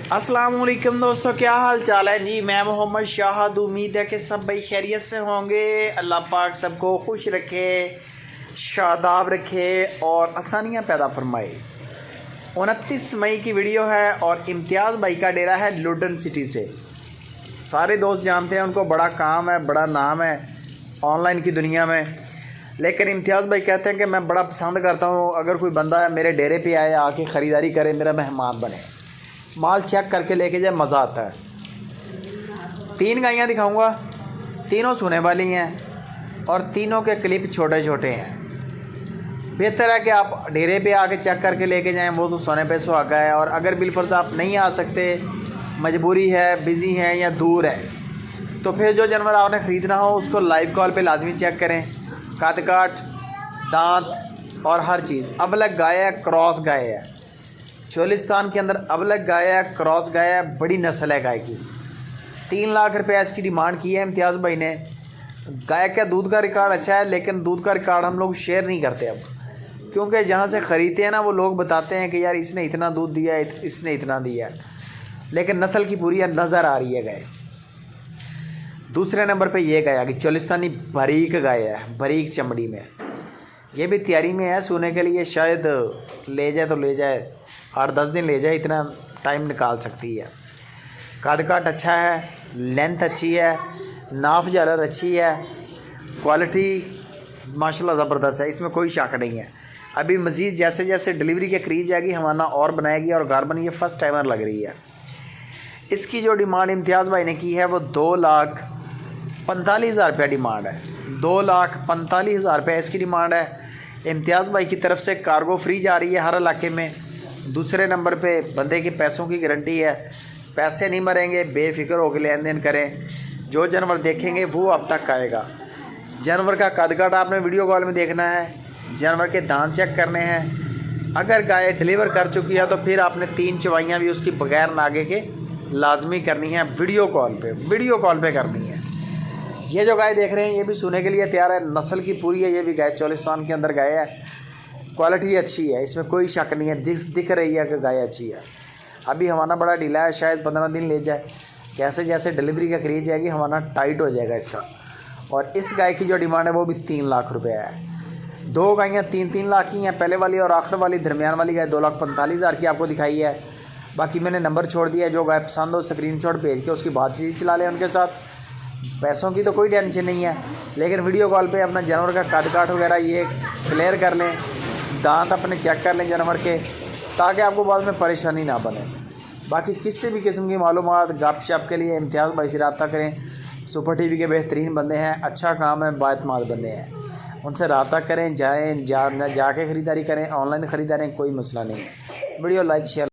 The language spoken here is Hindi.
अस्सलाम वालेकुम दोस्तों, क्या हाल चाल है जी। मैं मोहम्मद शाहद। उम्मीद है कि सब भाई खैरियत से होंगे। अल्लाह पाक सबको खुश रखे, शादाब रखे और आसानियाँ पैदा फरमाए। 29 मई की वीडियो है और इम्तियाज़ भाई का डेरा है लुडन सिटी से। सारे दोस्त जानते हैं उनको, बड़ा काम है, बड़ा नाम है ऑनलाइन की दुनिया में। लेकिन इम्तियाज़ भाई कहते हैं कि मैं बड़ा पसंद करता हूँ अगर कोई बंदा मेरे डेरे पे आए, आके ख़रीदारी करे, मेरा मेहमान बने, माल चेक करके लेके जाए, मज़ा आता है। 3 गायें दिखाऊंगा, तीनों सोने वाली हैं और तीनों के क्लिप छोटे छोटे हैं। बेहतर है कि आप डेरे पे आके चेक करके लेके जाएं, वो तो सोने पे सुहागा है। और अगर बिलफर्ज आप नहीं आ सकते, मजबूरी है, बिज़ी हैं या दूर है, तो फिर जो जानवर आपने ख़रीदना हो उसको लाइव कॉल पे लाजमी चेक करें। कद काट, दांत और हर चीज़। अबलग गाय है, क्रॉस गाय है, चोलिस्तान के अंदर अबलग गाय है, क्रॉस गाय है, बड़ी नस्ल है गाय की। 3 लाख रुपये इसकी डिमांड की है इम्तियाज़ भाई ने। गाय का दूध का रिकॉर्ड अच्छा है, लेकिन दूध का रिकॉर्ड हम लोग शेयर नहीं करते अब, क्योंकि जहाँ से ख़रीदते हैं ना, वो लोग बताते हैं कि यार इसने इतना दूध दिया है, इसने इतना दिया है, लेकिन नस्ल की पूरी नज़र आ रही है गाय। दूसरे नंबर पे ये गाय आ गई, चोलिस्तानी बारीक गाय है, बारीक चमड़ी में। ये भी तैयारी में है सोने के लिए, शायद ले जाए तो ले जाए, 8-10 दिन ले जाए, इतना टाइम निकाल सकती है। कद काट अच्छा है, लेंथ अच्छी है, नाफ झालर अच्छी है, क्वालिटी माशाल्लाह ज़बरदस्त है, इसमें कोई शक नहीं है। अभी मज़ीद जैसे जैसे डिलीवरी के करीब जाएगी हमारा और बनाएगी और गारबन ये फ़र्स्ट टाइमर लग रही है। इसकी जो डिमांड इम्तियाज़ भाई ने की है वो 2,45,000 रुपया डिमांड है। 2,45,000 रुपया इसकी डिमांड है। इम्तियाज़ भाई की तरफ से कार्गो फ्री जा रही है हर इलाके में। दूसरे नंबर पे बंदे के पैसों की गारंटी है, पैसे नहीं मरेंगे, बेफिक्र होकर लेन देन करें। जो जानवर देखेंगे वो अब तक आएगा। जानवर का कद काट आपने वीडियो कॉल में देखना है, जानवर के दांत चेक करने हैं। अगर गाय डिलीवर कर चुकी है तो फिर आपने 3 चवाइयाँ भी उसकी बगैर नागे के लाजमी करनी है, वीडियो कॉल पे करनी है। ये जो गाय देख रहे हैं ये भी सोने के लिए तैयार है, नस्ल की पूरी है। ये भी गाय चोलिस्तान के अंदर गाय है, क्वालिटी अच्छी है, इसमें कोई शक नहीं है। दिख रही है कि गाय अच्छी है। अभी हमारा बड़ा ढीला है, शायद 15 दिन ले जाए। जैसे जैसे डिलीवरी का करीब जाएगी हमारा टाइट हो जाएगा इसका। और इस गाय की जो डिमांड है वो भी 3 लाख रुपये है। 2 गायें 3-3 लाख की हैं, पहले वाली और आखिर वाली। दरमियान वाली गाय 2,45,000 की आपको दिखाई है। बाकी मैंने नंबर छोड़ दिया है, जो गाय पसंद हो स्क्रीनशॉट भेज के उसकी बातचीत चला लें उनके साथ। पैसों की तो कोई टेंशन नहीं है, लेकिन वीडियो कॉल पे अपना जानवर का कद काट वगैरह ये क्लियर कर लें, दांत अपने चेक कर लें जानवर के, ताकि आपको बाद में परेशानी ना बने। बाकी किसी भी किस्म की मालूमात गपशप के लिए इम्तियाज़ भाई से रब्ता करें। सुपर टीवी के बेहतरीन बंदे हैं, अच्छा काम है, बातमाद बंदे हैं, उनसे रब्ता करें। जाके ख़रीदारी करें, ऑनलाइन ख़रीदारी, कोई मसला नहीं है। Video like share